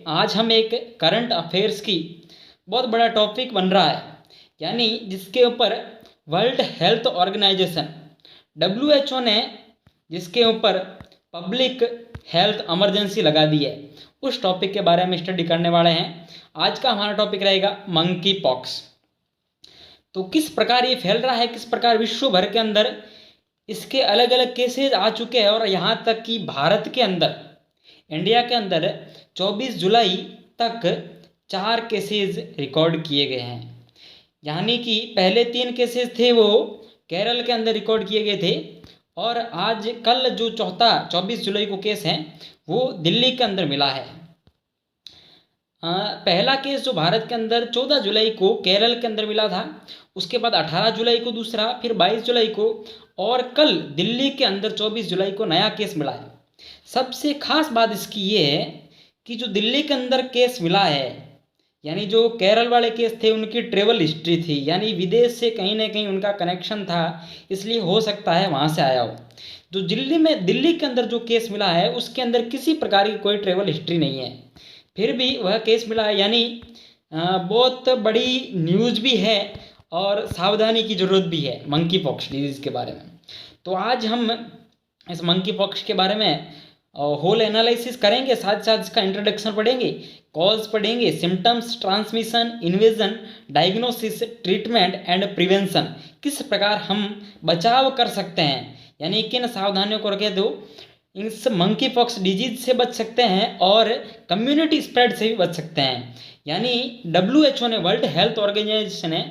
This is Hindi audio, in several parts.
आज हम एक करंट अफेयर्स की बहुत बड़ा टॉपिक बन रहा है, यानी जिसके ऊपर वर्ल्ड हेल्थ ऑर्गेनाइजेशन WHO ने जिसके ऊपर पब्लिक हेल्थ इमरजेंसी लगा दी है, उस टॉपिक के बारे में स्टडी करने वाले हैं। आज का हमारा टॉपिक रहेगा मंकी पॉक्स। तो किस प्रकार ये फैल रहा है, किस प्रकार विश्व भर के अंदर इसके अलग अलग केसेस आ चुके हैं, और यहाँ तक कि भारत के अंदर, इंडिया के अंदर 24 जुलाई तक 4 केसेस रिकॉर्ड किए गए हैं। यानी कि पहले 3 केसेस थे वो केरल के अंदर रिकॉर्ड किए गए थे, और आज कल जो चौथा 24 जुलाई को केस है वो दिल्ली के अंदर मिला है। पहला केस जो भारत के अंदर 14 जुलाई को केरल के अंदर मिला था, उसके बाद 18 जुलाई को दूसरा, फिर 22 जुलाई को, और कल दिल्ली के अंदर 24 जुलाई को नया केस मिला है। सबसे खास बात इसकी ये है कि जो दिल्ली के अंदर केस मिला है, यानी जो केरल वाले केस थे उनकी ट्रेवल हिस्ट्री थी, यानी विदेश से कहीं ना कहीं उनका कनेक्शन था, इसलिए हो सकता है वहाँ से आया हो। जो दिल्ली के अंदर जो केस मिला है उसके अंदर किसी प्रकार की कोई ट्रेवल हिस्ट्री नहीं है, फिर भी वह केस मिला है, यानी बहुत बड़ी न्यूज़ भी है और सावधानी की ज़रूरत भी है मंकी पॉक्स डिजीज़ के बारे में। तो आज हम इस मंकी पॉक्स के बारे में होल एनालिसिस करेंगे, साथ साथ इसका इंट्रोडक्शन पढ़ेंगे, कॉज पढ़ेंगे, symptoms, transmission, invasion, diagnosis, treatment and prevention, किस प्रकार हम बचाव कर सकते हैं, यानी किन सावधानियों को रखें तो इस मंकी पॉक्स डिजीज से बच सकते हैं और कम्युनिटी स्प्रेड से भी बच सकते हैं। यानी WHO ने, वर्ल्ड हेल्थ ऑर्गेनाइजेशन ने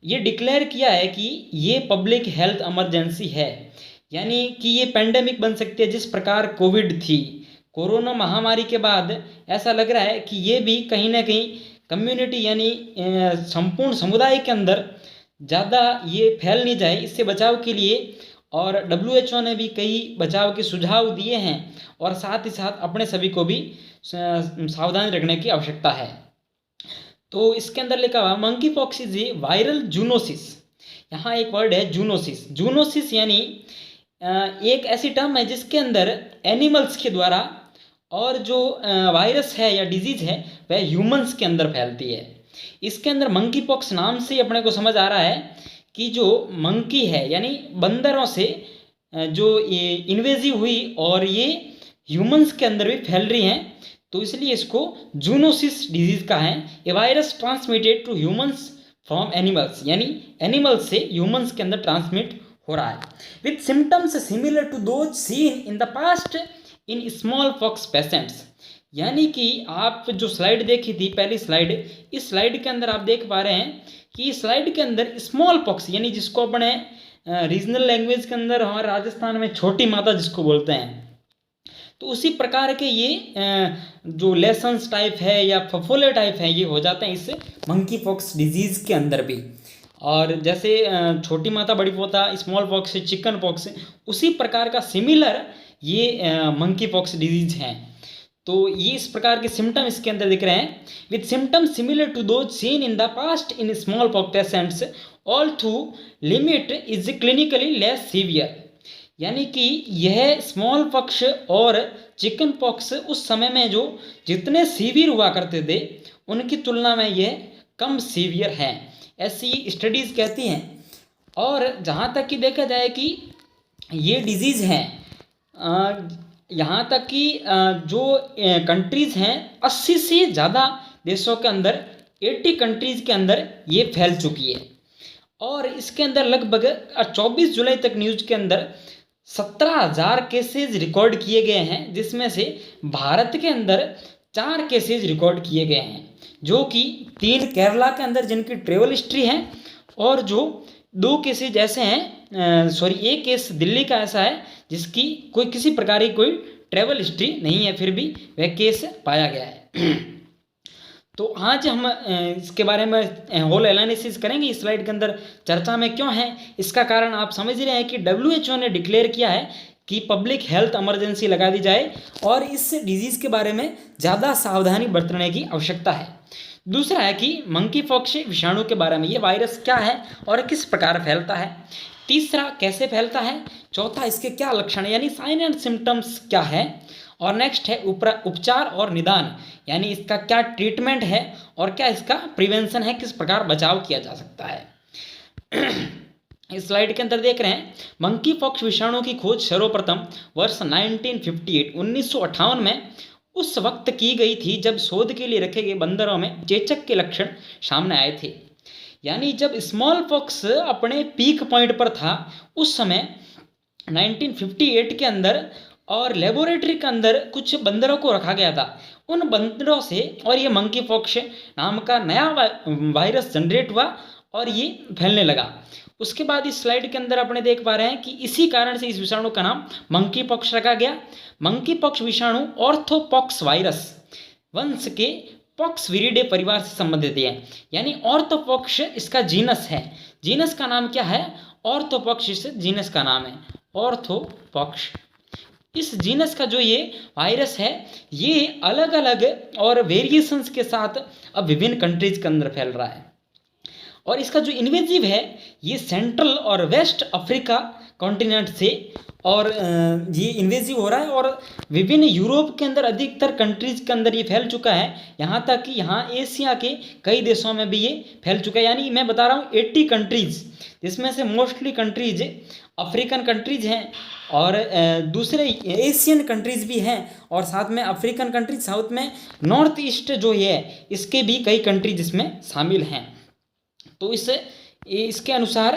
ये डिक्लेयर किया है कि ये पब्लिक हेल्थ इमरजेंसी है, यानी कि ये पेंडेमिक बन सकती है। जिस प्रकार कोविड थी, कोरोना महामारी के बाद ऐसा लग रहा है कि ये भी कहीं ना कहीं कम्युनिटी यानी संपूर्ण समुदाय के अंदर ज़्यादा ये फैल नहीं जाए, इससे बचाव के लिए और WHO ने भी कई बचाव के सुझाव दिए हैं, और साथ ही साथ अपने सभी को भी सावधान रखने की आवश्यकता है। तो इसके अंदर लिखा हुआ monkey pox is a viral zoonosis. यहाँ एक वर्ड है जूनोसिस। जूनोसिस यानी एक ऐसी टर्म है जिसके अंदर एनिमल्स के द्वारा, और जो वायरस है या डिजीज है वह ह्यूमंस के अंदर फैलती है। इसके अंदर मंकी पॉक्स नाम से अपने को समझ आ रहा है कि जो मंकी है यानी बंदरों से जो ये इन्वेजिव हुई और ये ह्यूमंस के अंदर भी फैल रही हैं, तो इसलिए इसको जूनोसिस डिजीज का है। A virus transmitted to humans from animals, यानी एनिमल्स से ह्यूमंस के अंदर ट्रांसमिट हो रहा है, with symptoms similar to those seen in the past in smallpox patients. यानी कि आप जो स्लाइड देखी थी, पहली स्लाइड, इस स्लाइड के अंदर आप देख पा रहे हैं कि स्लाइड के अंदर स्मॉल पॉक्स, यानी जिसको अपने रीजनल लैंग्वेज के अंदर हमारे राजस्थान में छोटी माता जिसको बोलते हैं, तो उसी प्रकार के ये जो लेसन्स टाइप है या फफोले टाइप है, ये हो जाते हैं इस मंकी पॉक्स डिजीज़ के अंदर भी। और जैसे छोटी माता बड़ी पोता, स्मॉल पॉक्स, चिकन पॉक्स, उसी प्रकार का सिमिलर ये मंकी पॉक्स डिजीज हैं। तो ये इस प्रकार के सिम्टम इसके अंदर दिख रहे हैं, with symptom similar to those seen in the past in smallpox patients, all through limit is clinically less severe. यानी कि यह स्मॉल पॉक्स और चिकन पॉक्स उस समय में जो जितने सीवियर हुआ करते थे उनकी तुलना में यह कम सीवियर हैं, ऐसी स्टडीज़ कहती हैं। और जहाँ तक कि देखा जाए कि ये डिजीज़ हैं, यहाँ तक कि जो कंट्रीज़ हैं 80 से ज़्यादा देशों के अंदर, 80 कंट्रीज़ के अंदर ये फैल चुकी है। और इसके अंदर लगभग 24 जुलाई तक न्यूज़ के अंदर 17,000 केसेस रिकॉर्ड किए गए हैं, जिसमें से भारत के अंदर 4 केसेस रिकॉर्ड किए गए हैं, जो कि 3 केरला के अंदर जिनकी ट्रेवल हिस्ट्री है, और जो 2 केसेज ऐसे हैं, एक केस दिल्ली का ऐसा है जिसकी कोई किसी प्रकार की कोई ट्रेवल हिस्ट्री नहीं है, फिर भी वह केस पाया गया है। तो आज हम इसके बारे में होल एनालिसिस करेंगे। इस स्लाइड के अंदर चर्चा में क्यों है, इसका कारण आप समझ रहे हैं कि WHO ने डिक्लेयर किया है कि पब्लिक हेल्थ इमरजेंसी लगा दी जाए, और इस डिजीज़ के बारे में ज़्यादा सावधानी बरतने की आवश्यकता है। दूसरा है कि मंकी पॉक्स विषाणु के बारे में, ये वायरस क्या है और किस प्रकार फैलता है। तीसरा, कैसे फैलता है। चौथा, इसके क्या लक्षण है, यानी साइन एंड सिम्टम्स क्या है। और नेक्स्ट है उपचार और निदान, यानी इसका क्या ट्रीटमेंट है और क्या इसका प्रिवेंशन है, किस प्रकार बचाव किया जा सकता है। इस स्लाइड के अंदर देख रहे हैं, मंकी पॉक्स विषाणु की खोज सर्वप्रथम वर्ष 1958 में उस वक्त की गई थी जब शोध के लिए रखे गए बंदरों में चेचक के लक्षण सामने आए थे। यानी जब स्मॉल पॉक्स अपने पीक पॉइंट पर था उस समय 1958 के अंदर, और लेबोरेटरी के अंदर कुछ बंदरों को रखा गया था। उन बंदरों से और ये मंकी पॉक्स नाम का नया वायरस जनरेट हुआ और ये फैलने लगा। उसके बाद इस स्लाइड के अंदर अपने देख पा रहे हैं कि इसी कारण से इस विषाणु का नाम मंकी पॉक्स रखा गया। मंकी पॉक्स विषाणु ऑर्थोपॉक्स वायरस वंश के पॉक्स विरिडे परिवार से संबंधित है। यानी ऑर्थोपॉक्स इसका जीनस है। जीनस का नाम क्या है? ऑर्थोपॉक्स इस जीनस का नाम है, ऑर्थोपॉक्स। इस जीनस का जो ये वायरस है ये अलग अलग और वेरिएशंस के साथ अब विभिन्न कंट्रीज के अंदर फैल रहा है। और इसका जो इन्वेजिव है ये सेंट्रल और वेस्ट अफ्रीका कॉन्टिनेंट से और ये इन्वेजिव हो रहा है और विभिन्न यूरोप के अंदर अधिकतर कंट्रीज के अंदर ये फैल चुका है। यहाँ तक कि यहाँ एशिया के कई देशों में भी ये फैल चुका है। यानी मैं बता रहा हूँ 80 कंट्रीज, जिसमें से मोस्टली कंट्रीज अफ्रीकन कंट्रीज हैं और दूसरे एशियन कंट्रीज भी हैं, और साथ में अफ्रीकन कंट्रीज, साउथ में नॉर्थ ईस्ट जो है इसके भी कई कंट्रीज इसमें शामिल हैं। तो इसके अनुसार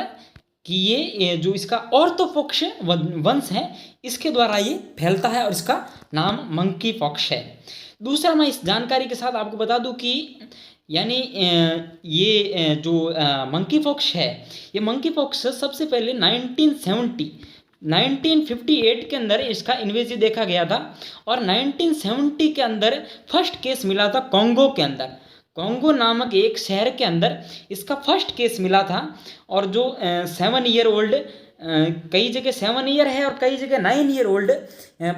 कि ये जो इसका ऑर्थोपॉक्स वंश है इसके द्वारा ये फैलता है और इसका नाम मंकी पॉक्स है। दूसरा मैं इस जानकारी के साथ आपको बता दूं कि यानी ये जो मंकी पॉक्स है, ये मंकी पॉक्स सबसे पहले 1958 के अंदर इसका इन्वेजिव देखा गया था और 1970 के अंदर फर्स्ट केस मिला था कॉन्गो के अंदर। कॉन्गो नामक एक शहर के अंदर इसका फर्स्ट केस मिला था और जो 7 ईयर ओल्ड, कई जगह 7 ईयर है और कई जगह 9 ईयर ओल्ड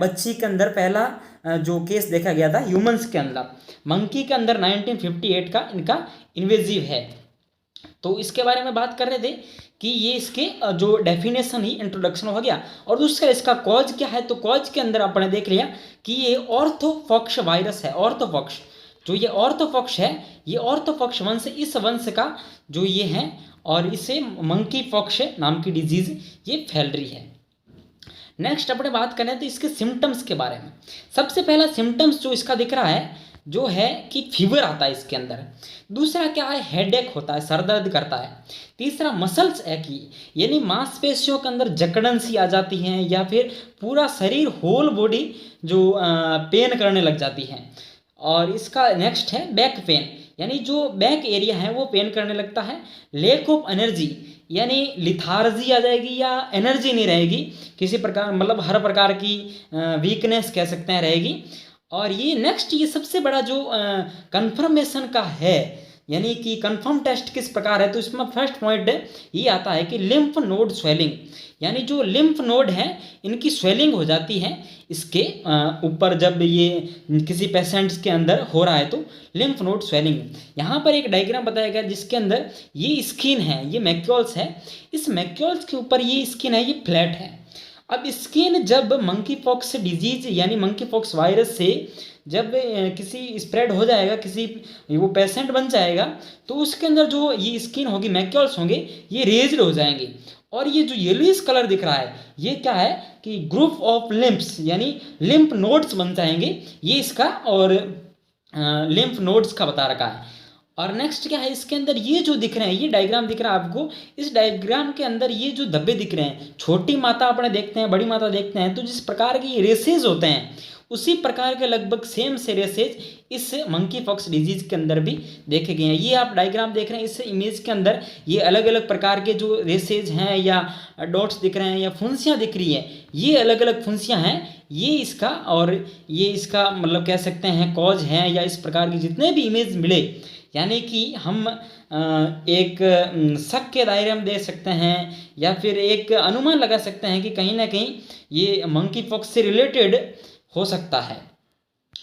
बच्ची के अंदर पहला जो केस देखा गया था ह्यूमंस के अंदर। मंकी के अंदर 1958 का इनका इन्वेजिव है। तो इसके बारे में बात कर रहे थे कि ये इसके जो डेफिनेशन ही इंट्रोडक्शन हो गया। और दूसरा इसका कॉज क्या है, तो कॉज के अंदर आपने देख लिया कि ये ऑर्थोपॉक्स वायरस है। ऑर्थोपॉक्स जो ये ऑर्थोपॉक्स है, ये ऑर्थोपॉक्स वंश, इस वंश का जो ये है और इसे मंकी पॉक्स नाम की डिजीज ये फैल रही है। नेक्स्ट अपने बात करें तो इसके सिम्टम्स के बारे में। सबसे पहला सिम्टम्स जो इसका दिख रहा है जो है कि फीवर आता है इसके अंदर। दूसरा क्या है, हेडेक होता है, सर दर्द करता है। तीसरा मसल्स एक्की, यानी मांसपेशियों के अंदर जकड़न सी आ जाती हैं या फिर पूरा शरीर होल बॉडी जो पेन करने लग जाती है। और इसका नेक्स्ट है बैक पेन, यानी जो बैक एरिया है वो पेन करने लगता है। लैक ऑफ एनर्जी, यानी लिथार्जी आ जाएगी या एनर्जी नहीं रहेगी किसी प्रकार, मतलब हर प्रकार की वीकनेस कह सकते हैं रहेगी। और ये नेक्स्ट ये सबसे बड़ा जो कंफर्मेशन का है, यानी कि कंफर्म टेस्ट किस प्रकार है, तो इसमें फर्स्ट पॉइंट ये आता है कि लिम्फ नोड स्वेलिंग, यानी जो लिम्फ नोड है इनकी स्वेलिंग हो जाती है इसके ऊपर जब ये किसी पेशेंट्स के अंदर हो रहा है तो लिम्फ नोड स्वेलिंग। यहाँ पर एक डायग्राम बताया गया जिसके अंदर ये स्किन है, ये मैक्यूल्स है, इस मैक्यूल्स के ऊपर ये स्किन है, ये फ्लैट है। अब स्किन जब मंकी पॉक्स डिजीज यानी मंकी पॉक्स वायरस से जब किसी स्प्रेड हो जाएगा, किसी वो पेशेंट बन जाएगा, तो उसके अंदर जो ये स्किन होगी, मैक्यूल्स होंगे, ये रेज्ड हो जाएंगे। और ये जो येलोइश कलर दिख रहा है ये क्या है कि ग्रुप ऑफ लिम्फ्स, यानी लिम्फ नोड्स बन जाएंगे, ये इसका और लिम्फ नोड्स का बता रखा है। और नेक्स्ट क्या है, इसके अंदर ये जो दिख रहे हैं, ये डायग्राम दिख रहा है आपको, इस डायग्राम के अंदर ये जो धब्बे दिख रहे हैं, छोटी माता अपने देखते हैं, बड़ी माता देखते हैं, तो जिस प्रकार के ये रेसेज होते हैं उसी प्रकार के लगभग सेम से रेसेज इस मंकी पॉक्स डिजीज के अंदर भी देखे गए हैं। ये आप डायग्राम देख रहे हैं, इस इमेज के अंदर ये अलग अलग प्रकार के जो रेसेज हैं या डॉट्स दिख रहे हैं या फुंसियाँ दिख रही हैं, ये अलग अलग फुंसियाँ हैं, ये इसका और ये इसका मतलब कह सकते हैं कॉज हैं, या इस प्रकार की जितने भी इमेज मिले, यानी कि हम एक शक के दायरे में दे सकते हैं या फिर एक अनुमान लगा सकते हैं कि कहीं ना कहीं ये मंकी पॉक्स से रिलेटेड हो सकता है।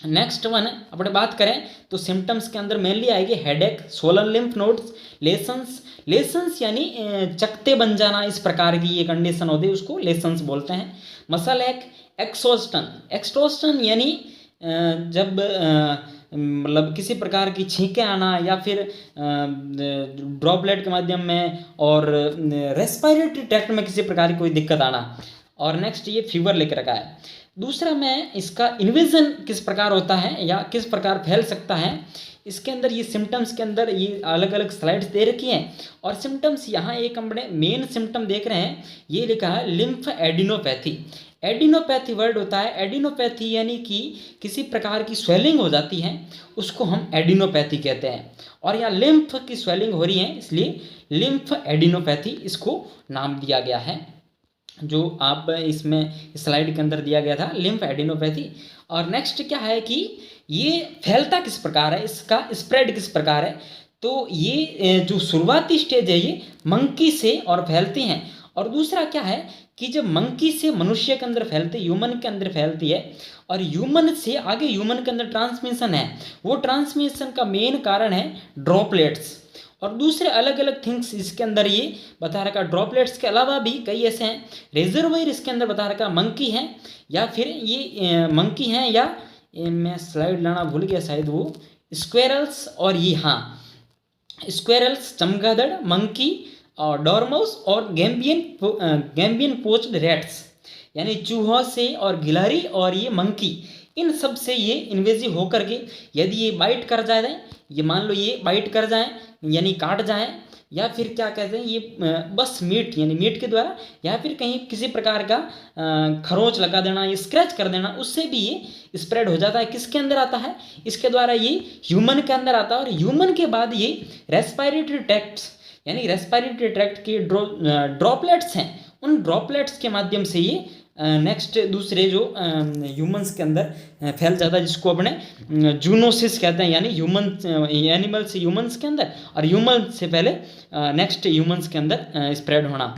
नेक्स्ट वन अपने बात करें तो सिम्टम्स के अंदर मेनली आएगी headache, Solan lymph nodes, lessons यानी चकते बन जाना, इस प्रकार की ये कंडीशन होती है, उसको लेसन्स बोलते हैं। मसल एक, एक्सोस्टन। एक्सोस्टन यानी जब मतलब किसी प्रकार की छींकें आना या फिर ड्रॉपलेट के माध्यम में और रेस्पिरेटरी ट्रैक्ट में किसी प्रकार की कोई दिक्कत आना। और नेक्स्ट ये फीवर लेकर रखा है। दूसरा मैं इसका इन्वेजन किस प्रकार होता है या किस प्रकार फैल सकता है, इसके अंदर ये सिम्टम्स के अंदर ये अलग अलग स्लाइड्स दे रखी हैं। और सिम्टम्स यहाँ एक अपने मेन सिम्टम देख रहे हैं, ये लिखा है लिम्फ एडिनोपैथी। एडिनोपैथी वर्ड होता है, एडिनोपैथी यानी कि किसी प्रकार की स्वेलिंग हो जाती है, उसको हम एडिनोपैथी कहते हैं। और यहाँ लिम्फ की स्वेलिंग हो रही है, इसलिए लिम्फ एडिनोपैथी इसको नाम दिया गया है, जो आप इसमें स्लाइड के अंदर दिया गया था, लिम्फ एडिनोपैथी। और नेक्स्ट क्या है कि ये फैलता किस प्रकार है, इसका स्प्रेड किस प्रकार है। तो ये जो शुरुआती स्टेज है ये मंकी से और फैलती हैं। और दूसरा क्या है कि जब मंकी से मनुष्य के अंदर फैलती, ह्यूमन के अंदर फैलती है, और ह्यूमन से आगे ह्यूमन के अंदर ट्रांसमिशन है, वो ट्रांसमिशन का मेन कारण है ड्रॉपलेट्स। और दूसरे अलग अलग थिंग्स इसके अंदर ये बता रखा, ड्रॉपलेट्स के अलावा भी कई ऐसे हैं। रिजर्वायर इसके अंदर बता रखा मंकी है, या फिर ये मंकी हैं, या मैं स्लाइड लाना भूल गया शायद, वो स्क्वेरल्स। और ये हाँ स्क्वेरल्स, चमगादड़, मंकी और डॉर्माउस और गैम्बियन पोच्ड रैट्स यानी चूहों से और गिलहरी और ये मंकी, इन सब से ये इन्वेजिव होकर के यदि ये बाइट कर जाए, ये मान लो ये बाइट कर जाए यानी काट जाए, या फिर क्या कहते हैं ये बस मीट यानी मीट के द्वारा, या फिर कहीं किसी प्रकार का खरोंच लगा देना, ये स्क्रैच कर देना, उससे भी ये स्प्रेड हो जाता है। किसके अंदर आता है, इसके द्वारा ये ह्यूमन के अंदर आता है। और ह्यूमन के बाद ये रेस्पिरेटरी ट्रैक्ट्स यानी रेस्पिरेटरी ट्रैक्ट के ड्रॉपलेट्स हैं, उन ड्रॉपलेट्स के माध्यम से ये नेक्स्ट दूसरे जो ह्यूमंस के अंदर फैल जाता है, जिसको अपने जूनोसिस कहते हैं, यानी ह्यूमन एनिमल से ह्यूमंस के अंदर और ह्यूमन से पहले नेक्स्ट ह्यूमंस के अंदर स्प्रेड होना।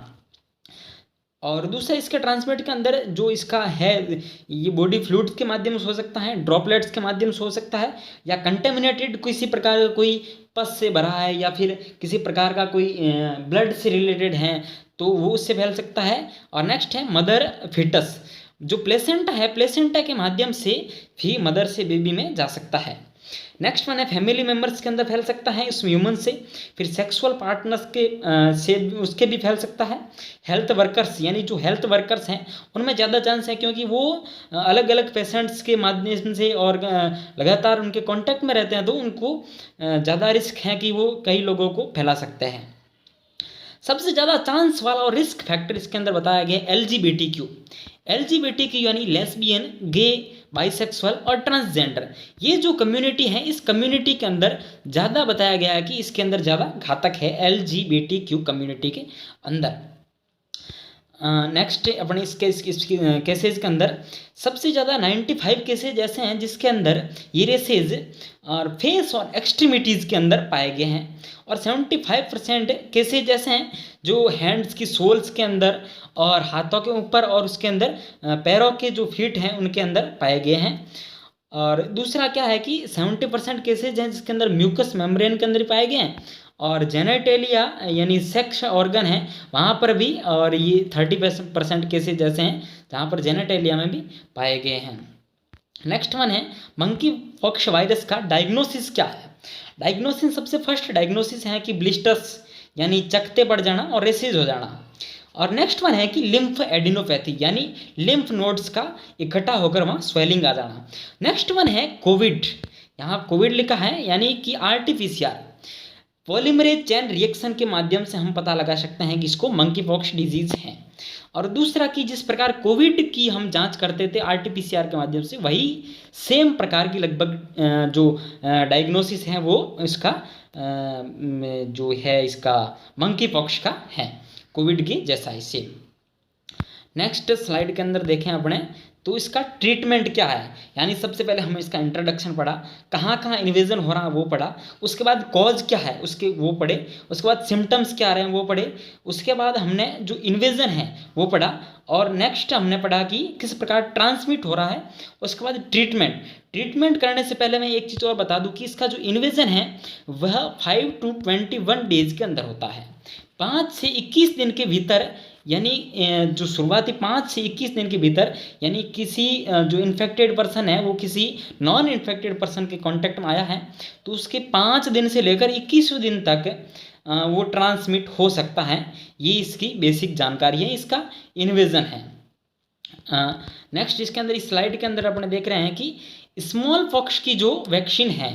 और दूसरा इसके ट्रांसमिट के अंदर जो इसका है, ये बॉडी फ्लूइड्स के माध्यम से हो सकता है, ड्रॉपलेट्स के माध्यम से हो सकता है, या कंटेमिनेटेड किसी प्रकार का कोई पस से भरा है, या फिर किसी प्रकार का कोई ब्लड से रिलेटेड है, तो वो उससे फैल सकता है। और नेक्स्ट है मदर फिटस, जो प्लेसेंटा है, प्लेसेंटा के माध्यम से भी मदर से बेबी में जा सकता है। नेक्स्ट वन है फैमिली मेम्बर्स के अंदर फैल सकता है, इसमें ह्यूमन से, फिर सेक्सुअल पार्टनर्स के से उसके भी फैल सकता है। हेल्थ वर्कर्स यानी जो हेल्थ वर्कर्स हैं उनमें ज़्यादा चांस है, क्योंकि वो अलग अलग पेशेंट्स के माध्यम से और लगातार उनके कांटेक्ट में रहते हैं, तो उनको ज़्यादा रिस्क है कि वो कई लोगों को फैला सकते हैं। सबसे ज़्यादा चांस वाला और रिस्क फैक्टर इसके अंदर बताया गया LGBTQ यानी लेस्बियन, गे, बाइसेक्सुअल और ट्रांसजेंडर। ये जो कम्युनिटी है, इस कम्युनिटी के अंदर ज़्यादा बताया गया है कि इसके अंदर ज़्यादा घातक है LGBTQ कम्युनिटी के अंदर। नेक्स्ट अपने इस केसेज के अंदर सबसे ज़्यादा 95 केसेज ऐसे हैं जिसके अंदर ये रेसेज और फेस और एक्सट्रीमिटीज़ के अंदर पाए गए हैं, और 75% केसेज ऐसे हैं जो हैंड्स की सोल्स के अंदर और हाथों के ऊपर और उसके अंदर पैरों के जो फीट हैं उनके अंदर पाए गए हैं। और दूसरा क्या है कि 70% केसेज हैं जिसके अंदर म्यूकस मेम्ब्रेन के अंदर पाए गए हैं, और जेनेटेलिया यानी सेक्स ऑर्गन है वहाँ पर भी, और ये 30% केसेज ऐसे हैं जहाँ पर जेनेटेलिया में भी पाए गए हैं। नेक्स्ट वन है मंकी पॉक्स वायरस का डायग्नोसिस क्या है। डायग्नोसिस सबसे फर्स्ट डायग्नोसिस है कि ब्लिस्टर्स यानी चकते पड़ जाना और रेसेज हो जाना। और नेक्स्ट वन है कि लिम्फ एडिनोपैथी यानी लिम्फ नोड्स का इकट्ठा होकर वहाँ स्वेलिंग आ जाना। नेक्स्ट वन है कोविड, यहाँ कोविड लिखा है यानी कि RT-PCR पॉलीमरेज चेन रिएक्शन के माध्यम से हम पता लगा सकते हैं कि इसको मंकी पॉक्स डिजीज़ है। और दूसरा कि जिस प्रकार कोविड की हम जांच करते थे RT-PCR के माध्यम से, वही सेम प्रकार की लगभग जो डायग्नोसिस है वो इसका जो है इसका मंकी पॉक्स का है, कोविड के जैसा ही सेम। नेक्स्ट स्लाइड के अंदर देखें अपने, तो इसका ट्रीटमेंट क्या है, यानी सबसे पहले हमें इसका इंट्रोडक्शन पढ़ा, कहाँ कहाँ इन्वेजन हो रहा है वो पढ़ा, उसके बाद कॉज क्या है उसके वो पढ़े, उसके बाद सिम्टम्स क्या आ रहे हैं वो पढ़े, उसके बाद हमने जो इन्वेजन है वो पढ़ा, और नेक्स्ट हमने पढ़ा कि किस प्रकार ट्रांसमिट हो रहा है। उसके बाद ट्रीटमेंट करने से पहले मैं एक चीज़ और बता दूं कि इसका जो इन्वेजन है वह 5 to 21 डेज के अंदर होता है, 5 से 21 दिन के भीतर यानी जो शुरुआती 5 से 21 दिन के भीतर, यानी किसी जो इन्फेक्टेड पर्सन है वो किसी नॉन इन्फेक्टेड पर्सन के कांटेक्ट में आया है तो उसके 5 दिन से लेकर 21वें दिन तक वो ट्रांसमिट हो सकता है। ये इसकी बेसिक जानकारी है, इसका इन्वेजन है। नेक्स्ट इसके अंदर, इस स्लाइड के अंदर अपने देख रहे हैं कि स्मॉल पॉक्स की जो वैक्सीन है,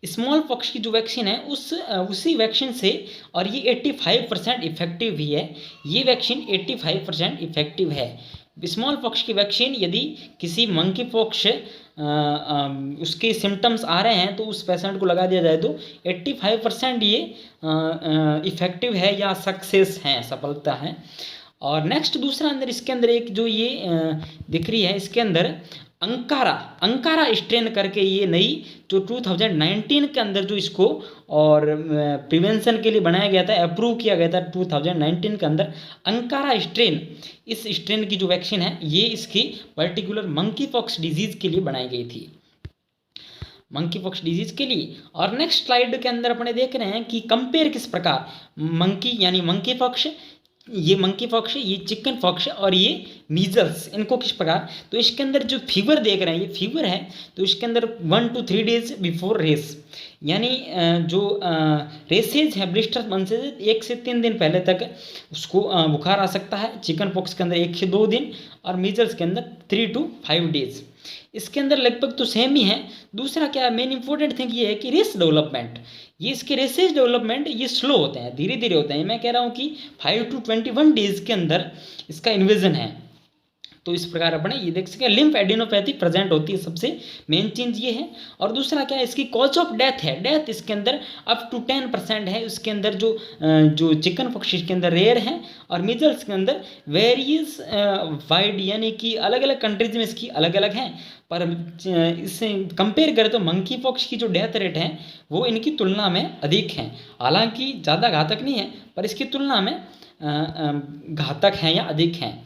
स्मॉल पॉक्स की जो वैक्सीन है उसी वैक्सीन से, और ये 85% इफेक्टिव भी है। ये वैक्सीन 85% इफेक्टिव है। स्मॉल पॉक्स की वैक्सीन यदि किसी मंकी पॉक्स उसके सिम्टम्स आ रहे हैं तो उस पेशेंट को लगा दिया जाए तो 85% ये इफेक्टिव है या सक्सेस है, सफलता है। और नेक्स्ट दूसरा अंदर इसके अंदर एक जो ये दिख रही है, इसके अंदर अंकारा स्ट्रेन करके ये नई जो 2019 के अंदर जो इसको और प्रिवेंशन के लिए बनाया गया था, अप्रूव किया गया था 2019 के अंदर, अंकारा स्ट्रेन, इस स्ट्रेन की जो वैक्सीन है ये इसकी पर्टिकुलर मंकी पॉक्स डिजीज़ के लिए बनाई गई थी, मंकी पॉक्स डिजीज़ के लिए। और नेक्स्ट स्लाइड के अंदर अपने देख रहे हैं कि कंपेयर किस प्रकार मंकी यानी मंकी पॉक्स, ये मंकी पॉक्स, ये चिकन पॉक्स और ये मीजल्स, इनको किस प्रकार, तो इसके अंदर जो फीवर देख रहे हैं, ये फीवर है तो इसके अंदर 1 to 3 डेज बिफोर रेस, यानी जो रेसेज है, ब्लिस्टर बन से 1 से 3 दिन पहले तक उसको बुखार आ सकता है। चिकन पॉक्स के अंदर 1 से 2 दिन और मीजल्स के अंदर 3 to 5 डेज। इसके अंदर लगभग तो सेम ही है। दूसरा क्या मेन इंपॉर्टेंट थिंग ये है कि रेस डेवलपमेंट, ये इसके रेसेज डेवलपमेंट ये स्लो होते हैं, धीरे धीरे होते हैं। मैं कह रहा हूँ कि 5 to 21 डेज के अंदर इसका इन्वेजन है। तो इस प्रकार अपने ये देख सकें लिम्फ एडिनोपैथी प्रेजेंट होती है, सबसे मेन चीज़ ये है। और दूसरा क्या है, इसकी कॉज ऑफ डेथ है, डेथ इसके अंदर अप टू 10% है। इसके अंदर जो चिकन पॉक्स के अंदर रेयर है और मीजल्स के अंदर वेरियस वाइड, यानी कि अलग अलग कंट्रीज में इसकी अलग अलग हैं। पर इससे कंपेयर करें तो मंकी पॉक्स की जो डेथ रेट है वो इनकी तुलना में अधिक है। हालांकि ज़्यादा घातक नहीं है पर इसकी तुलना में घातक हैं या अधिक हैं।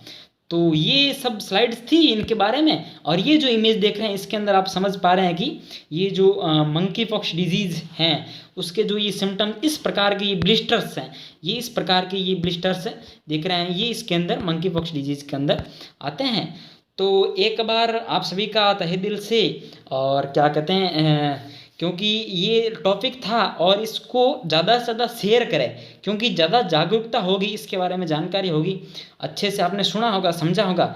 तो ये सब स्लाइड्स थी इनके बारे में। और ये जो इमेज देख रहे हैं इसके अंदर आप समझ पा रहे हैं कि ये जो मंकी पॉक्स डिजीज़ हैं उसके जो ये सिम्टम, इस प्रकार के ये ब्लिस्टर्स हैं, ये इस प्रकार के ये ब्लिस्टर्स देख रहे हैं, ये इसके अंदर मंकी पॉक्स डिजीज़ के अंदर आते हैं। तो एक बार आप सभी का तहे दिल से, और क्या कहते हैं, क्योंकि ये टॉपिक था और इसको ज़्यादा से ज़्यादा शेयर करें, क्योंकि ज़्यादा जागरूकता होगी, इसके बारे में जानकारी होगी, अच्छे से आपने सुना होगा, समझा होगा।